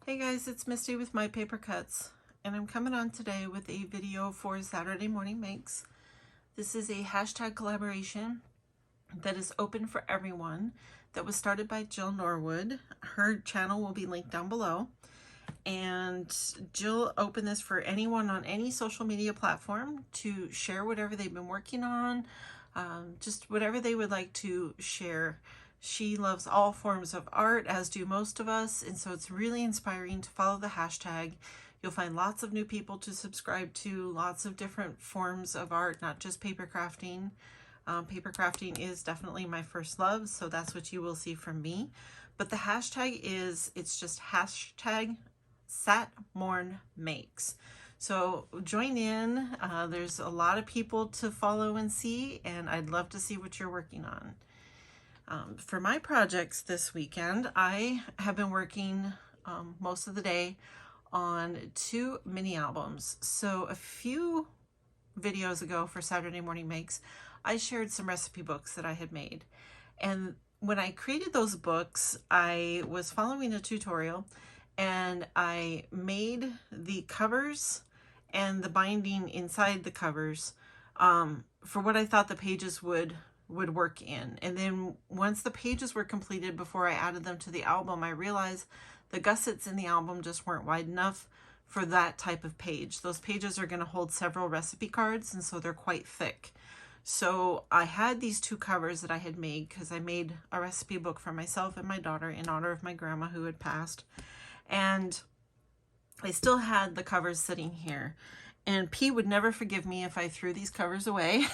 Hey guys, it's Misty with My Paper Cuts, and I'm coming on today with a video for Saturday Morning Makes. This is a hashtag collaboration that is open for everyone that was started by Jill Norwood. Her channel will be linked down below. And Jill opened this for anyone on any social media platform to share whatever they've been working on, just whatever they would like to share. She loves all forms of art, as do most of us, and so it's really inspiring to follow the hashtag. You'll find lots of new people to subscribe to, lots of different forms of art, not just paper crafting. Paper crafting is definitely my first love, so that's what you will see from me. But the hashtag it's just hashtag SatMornMakes. So join in. There's a lot of people to follow and see, and I'd love to see what you're working on. For my projects this weekend, I have been working most of the day on 2 mini albums. So a few videos ago for Saturday Morning Makes, I shared some recipe books that I had made. And when I created those books, I was following a tutorial and I made the covers and the binding inside the covers for what I thought the pages would work in. And then once the pages were completed, before I added them to the album, I realized the gussets in the album just weren't wide enough for that type of page. Those pages are going to hold several recipe cards, and so they're quite thick. So I had these 2 covers that I had made because I made a recipe book for myself and my daughter in honor of my grandma who had passed. And I still had the covers sitting here. And P would never forgive me if I threw these covers away.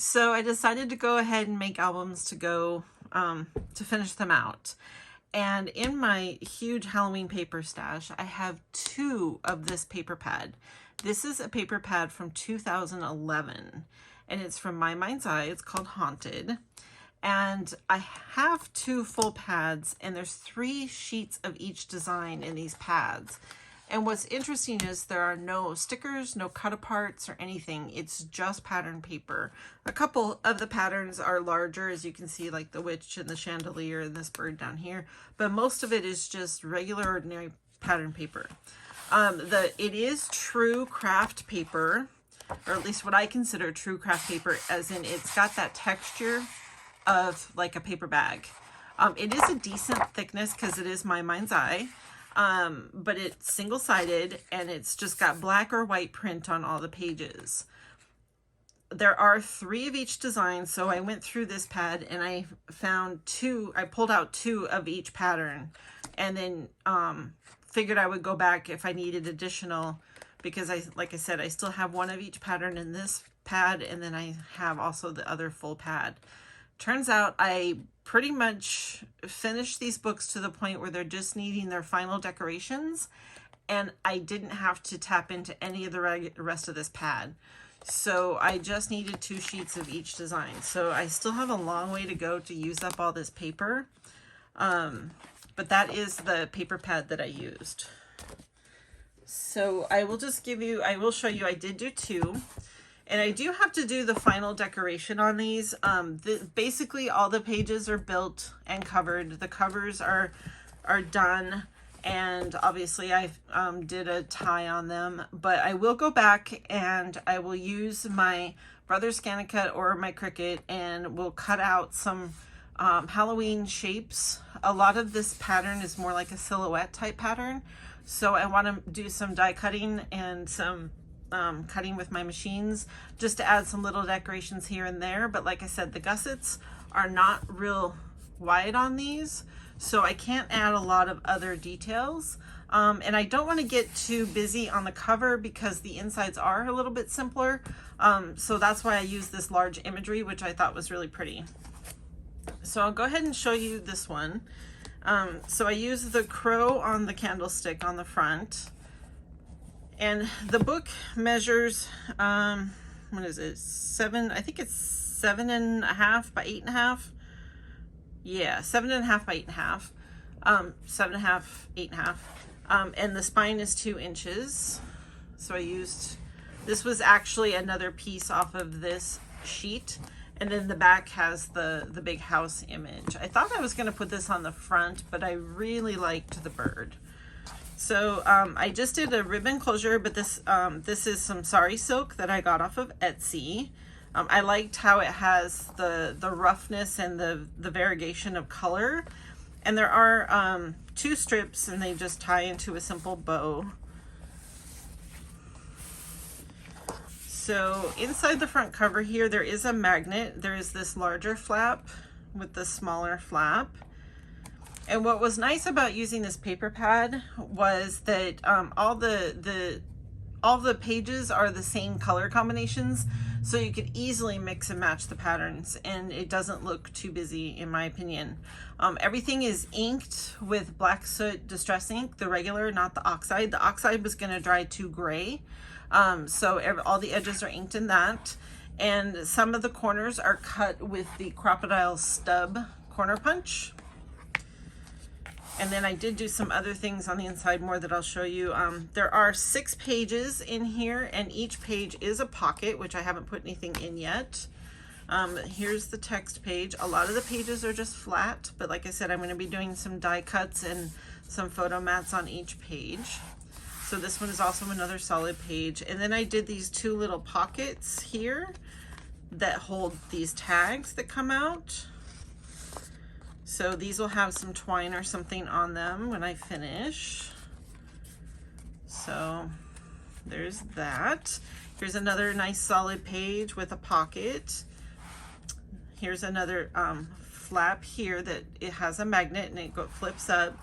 So I decided to go ahead and make albums to go to finish them out. And in my huge Halloween paper stash, I have 2 of this paper pad. This is a paper pad from 2011, and it's from My Mind's Eye. It's called Haunted. And I have 2 full pads, and there's 3 sheets of each design in these pads. And what's interesting is there are no stickers, no cut aparts or anything. It's just pattern paper. A couple of the patterns are larger, as you can see, like the witch and the chandelier and this bird down here. But most of it is just regular, ordinary pattern paper. It is true craft paper, or at least what I consider true craft paper, as in it's got that texture of like a paper bag. It is a decent thickness because it is My Mind's Eye. But it's single-sided, and it's just got black or white print on all the pages. There are 3 of each design, so I went through this pad and I found 2, I pulled out 2 of each pattern, and then figured I would go back if I needed additional, because like I said, I still have 1 of each pattern in this pad, and then I have also the other full pad. Turns out I pretty much finished these books to the point where they're just needing their final decorations, and I didn't have to tap into any of the rest of this pad. So I just needed 2 sheets of each design. So I still have a long way to go to use up all this paper, but that is the paper pad that I used. So I will show you, I did do 2. And I do have to do the final decoration on these. Basically, all the pages are built and covered. The covers are done, and obviously I did a tie on them. But I will go back and I will use my brother's ScanNCut or my Cricut, and we'll cut out some Halloween shapes. A lot of this pattern is more like a silhouette type pattern, so I want to do some die cutting and some cutting with my machines just to add some little decorations here and there. But like I said, the gussets are not real wide on these, so I can't add a lot of other details. And I don't want to get too busy on the cover because the insides are a little bit simpler. So that's why I use this large imagery, which I thought was really pretty. So I'll go ahead and show you this one. So I use the crow on the candlestick on the front. And the book measures, what is it, 7, I think it's 7.5 by 8.5. Yeah, 7.5 by 8.5. 7.5, 8.5. And the spine is 2 inches. So I used, this was actually another piece off of this sheet, And then the back has the big house image. I thought I was going to put this on the front, but I really liked the bird. So I just did a ribbon closure, but this is some sari silk that I got off of Etsy. I liked how it has the roughness and the variegation of color. And there are 2 strips, and they just tie into a simple bow. So inside the front cover here, there is a magnet. There is this larger flap with the smaller flap. And what was nice about using this paper pad was that all the pages are the same color combinations, so you could easily mix and match the patterns, and it doesn't look too busy, in my opinion. Everything is inked with black soot distress ink, the regular, not the oxide. The oxide was going to dry too gray. So all the edges are inked in that, and some of the corners are cut with the Crocodile Stub corner punch. And then I did do some other things on the inside more that I'll show you. There are 6 pages in here, and each page is a pocket, which I haven't put anything in yet. Here's the text page. A lot of the pages are just flat, but like I said, I'm going to be doing some die cuts and some photo mats on each page. So this one is also another solid page. And then I did these 2 little pockets here that hold these tags that come out. So these will have some twine or something on them when I finish. So there's that. Here's another nice solid page with a pocket. Here's another flap here that it has a magnet and it flips up.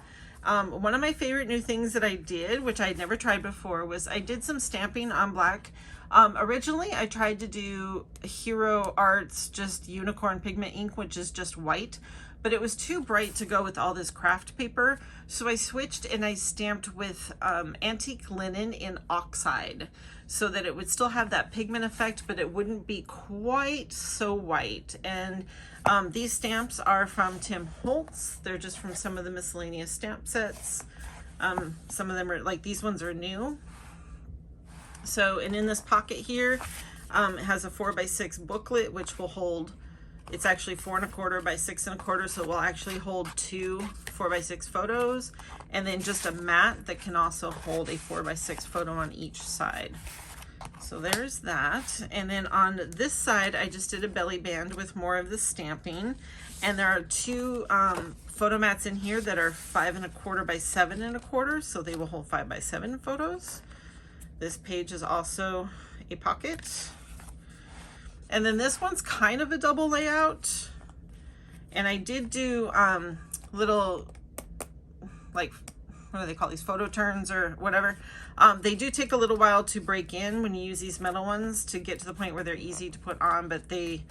One of my favorite new things that I did, which I'd never tried before, was I did some stamping on black. Originally, I tried to do Hero Arts just unicorn pigment ink, which is just white, but it was too bright to go with all this craft paper. So I switched and I stamped with antique linen in oxide, so that it would still have that pigment effect, but it wouldn't be quite so white. And these stamps are from Tim Holtz. They're just from some of the miscellaneous stamp sets. Some of them are, like these ones are new. So, and in this pocket here, it has a 4x6 booklet, which will hold, it's actually 4 1/4 by 6 1/4, so it will actually hold 2 4x6 photos, and then just a mat that can also hold a 4x6 photo on each side. So there's that. And then on this side, I just did a belly band with more of the stamping, and there are 2 photo mats in here that are 5 1/4 by 7 1/4, so they will hold 5x7 photos. This page is also a pocket. And then this one's kind of a double layout. And I did do little, like, what do they call these, photo turns or whatever. They do take a little while to break in when you use these metal ones to get to the point where they're easy to put on, but they're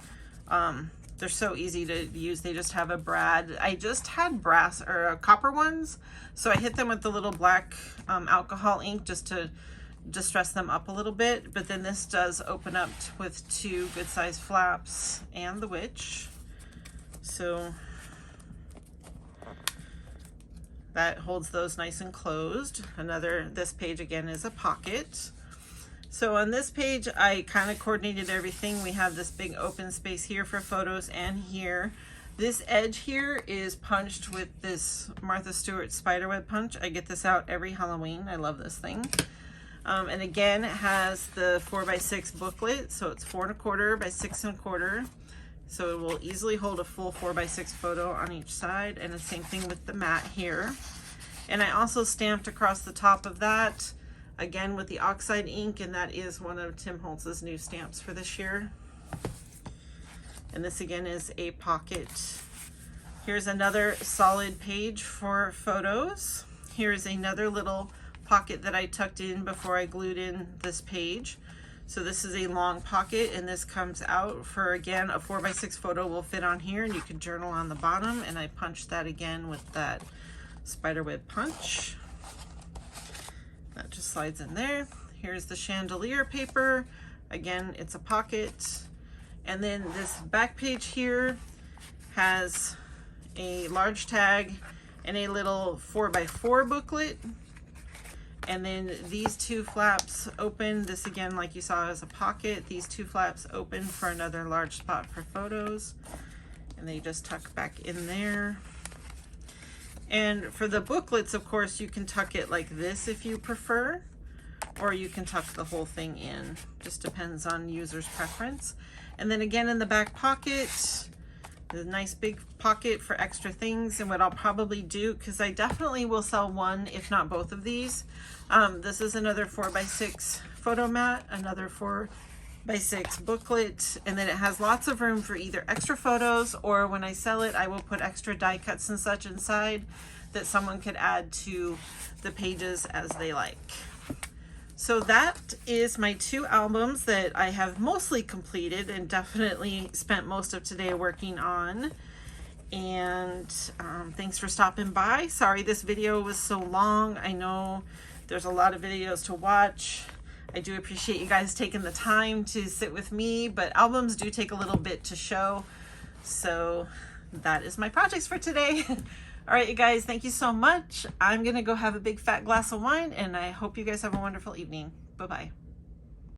so easy to use. They just have a brad. I just had brass or copper ones, so I hit them with the little black alcohol ink just to distress them up a little bit. But then this does open up with 2 good sized flaps and the witch. So that holds those nice and closed. This page again is a pocket. So on this page, I kind of coordinated everything. We have this big open space here for photos, and here. This edge here is punched with this Martha Stewart spiderweb punch. I get this out every Halloween. I love this thing. And again, it has the 4x6 booklet, so it's 4 1/4 by 6 1/4. So it will easily hold a full 4x6 photo on each side, and the same thing with the mat here. And I also stamped across the top of that, again with the oxide ink, and that is one of Tim Holtz's new stamps for this year. And this again is a pocket. Here's another solid page for photos. Here's another little pocket that I tucked in before I glued in this page. So this is a long pocket, and this comes out for, again, a 4x6 photo will fit on here, and you can journal on the bottom. And I punched that again with that spiderweb punch. That just slides in there. Here's the chandelier paper. Again, it's a pocket. And then this back page here has a large tag and a little 4x4 booklet. And then these two flaps open. This again, like you saw, is a pocket. These two flaps open for another large spot for photos. And they just tuck back in there. And for the booklets, of course, you can tuck it like this if you prefer, or you can tuck the whole thing in. Just depends on user's preference. And then again in the back pocket, a nice big pocket for extra things. And what I'll probably do, because I definitely will sell one, if not both of these. This is another 4x6 photo mat, another 4x6 booklet, and then it has lots of room for either extra photos, or when I sell it, I will put extra die cuts and such inside that someone could add to the pages as they like. So that is my 2 albums that I have mostly completed and definitely spent most of today working on. And thanks for stopping by. Sorry this video was so long. I know there's a lot of videos to watch. I do appreciate you guys taking the time to sit with me, but albums do take a little bit to show. So that is my projects for today. All right, you guys, thank you so much. I'm gonna go have a big fat glass of wine, and I hope you guys have a wonderful evening. Bye-bye.